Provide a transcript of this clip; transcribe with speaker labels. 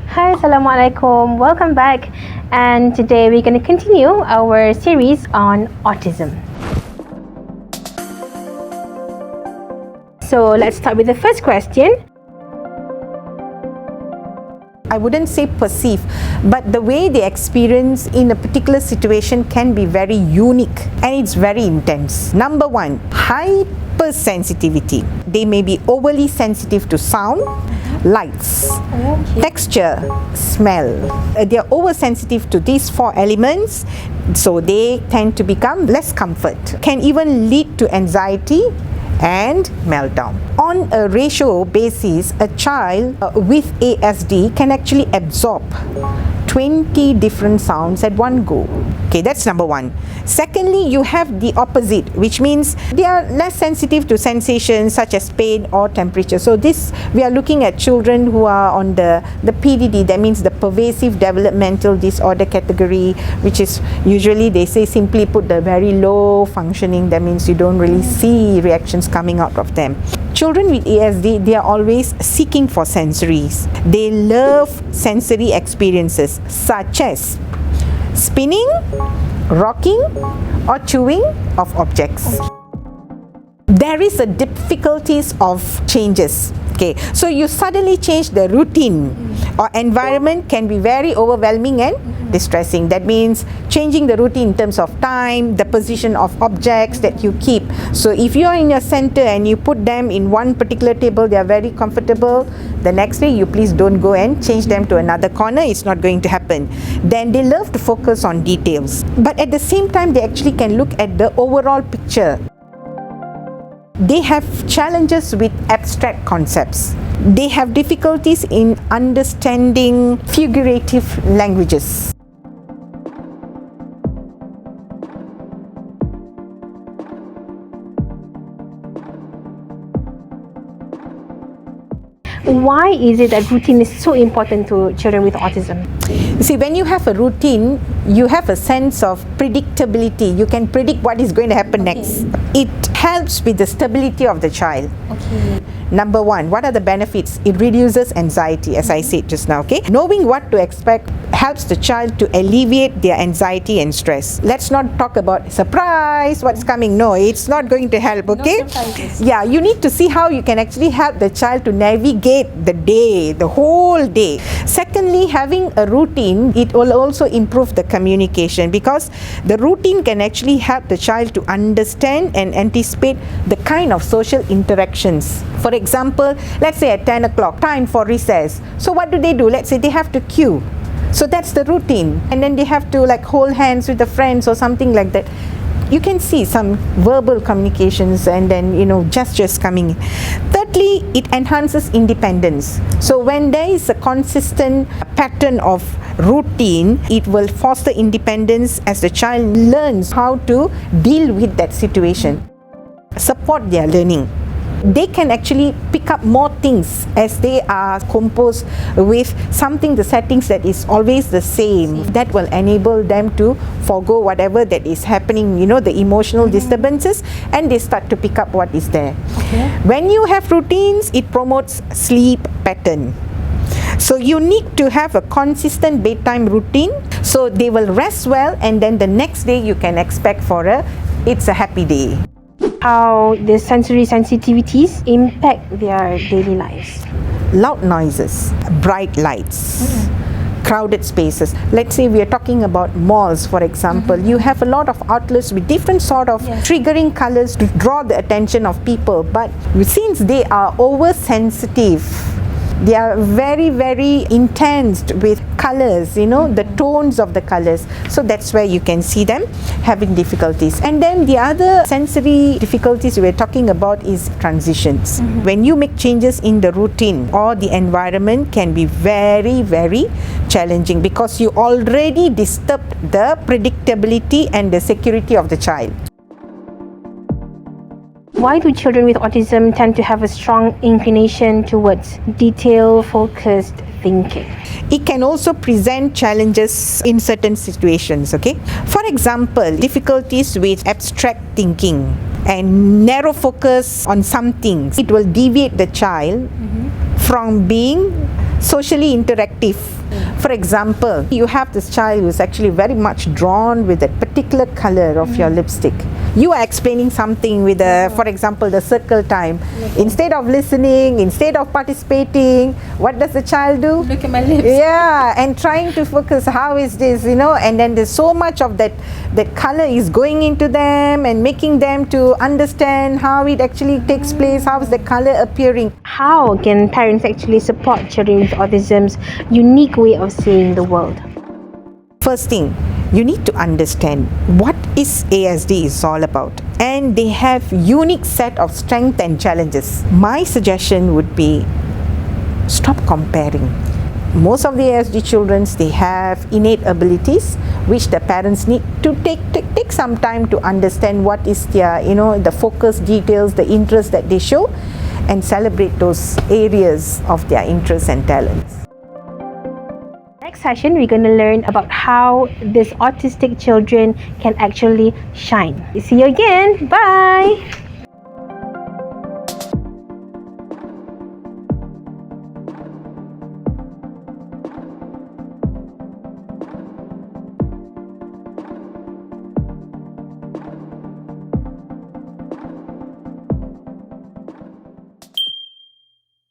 Speaker 1: Hi, Assalamualaikum. Welcome back. And today we're going to continue our series on autism. So let's start with the first question.
Speaker 2: I wouldn't say perceive, but the way they experience in a particular situation can be very unique and it's very intense. Number one, hypersensitivity. They may be overly sensitive to sound, lights, texture, smell. They are oversensitive to these four elements, so they tend to become less comfort. Can even lead to anxiety and meltdown. On a ratio basis, a child with ASD can actually absorb 20 different sounds at one go. Okay, that's number one. Secondly, you have the opposite, which means they are less sensitive to sensations such as pain or temperature. So this, we are looking at children who are on the PDD, that means the pervasive developmental disorder category, which is usually, they say, simply put, the very low functioning. That means you don't really see reactions coming out of them. Children with ASD, they are always seeking for sensories. They love sensory experiences such as spinning, rocking, or chewing of objects. There is a difficulties of changes. Okay, so you suddenly change the routine or environment can be very overwhelming and distressing. That means changing the routine in terms of time, the position of objects that you keep. So if you are in your center and you put them in one particular table, they are very comfortable. The next day, you please don't go and change them to another corner. It's not going to happen. Then they love to focus on details. But at the same time, they actually can look at the overall picture. They have challenges with abstract concepts. They have difficulties in understanding figurative languages.
Speaker 1: Why is it that routine is so important to children with autism?
Speaker 2: You see, when you have a routine, you have a sense of predictability. You can predict what is going to happen next. It helps with the stability of the child. Number one, what are the benefits? It reduces anxiety, as I said just now, okay? Knowing what to expect helps the child to alleviate their anxiety and stress. Let's not talk about surprise, what's coming. No, it's not going to help, okay? Yeah, you need to see how you can actually help the child to navigate the day, the whole day. Secondly, having a routine, it will also improve the communication because the routine can actually help the child to understand and anticipate the kind of social interactions. For example, let's say at 10 o'clock, time for recess. So what do? Let's say they have to queue. So that's the routine. And then they have to like hold hands with the friends or something like that. You can see some verbal communications and then, gestures coming in. Thirdly, it enhances independence. So when there is a consistent pattern of routine, it will foster independence as the child learns how to deal with that situation. Support their learning. They can actually pick up more things as they are composed with something, the settings that is always the same. That will enable them to forego whatever that is happening, the emotional disturbances, and they start to pick up what is there. When you have routines, it promotes sleep pattern. So you need to have a consistent bedtime routine so they will rest well, and then the next day you can expect it's a happy day.
Speaker 1: How the sensory sensitivities impact their daily lives?
Speaker 2: Loud noises, bright lights, crowded spaces. Let's say we are talking about malls, for example. You have a lot of outlets with different sort of triggering colors to draw the attention of people. But since they are oversensitive, they are very, very intense with colors, the tones of the colors. So that's where you can see them having difficulties. And then the other sensory difficulties we're talking about is transitions. When you make changes in the routine or the environment can be very, very challenging because you already disturbed the predictability and the security of the child.
Speaker 1: Why do children with autism tend to have a strong inclination towards detail-focused thinking?
Speaker 2: It can also present challenges in certain situations, okay? For example, difficulties with abstract thinking and narrow focus on some things. It will deviate the child from being socially interactive. For example, you have this child who's actually very much drawn with that particular color of your lipstick. You are explaining something with for example, the circle time. Instead of listening, instead of participating, what does the child do?
Speaker 1: Look at my lips.
Speaker 2: Yeah, and trying to focus, how is this, and then there's so much of that color is going into them and making them to understand how it actually takes place, how is the color appearing.
Speaker 1: How can parents actually support children with autism's unique way of seeing the world?
Speaker 2: First thing, you need to understand what is ASD is all about, and they have unique set of strengths and challenges. My suggestion would be stop comparing. Most of the ASD children, they have innate abilities which the parents need to take some time to understand what is their, the focus details, the interest that they show, and celebrate those areas of their interests and talents.
Speaker 1: Next session, we're going to learn about how these autistic children can actually shine. See you again. Bye.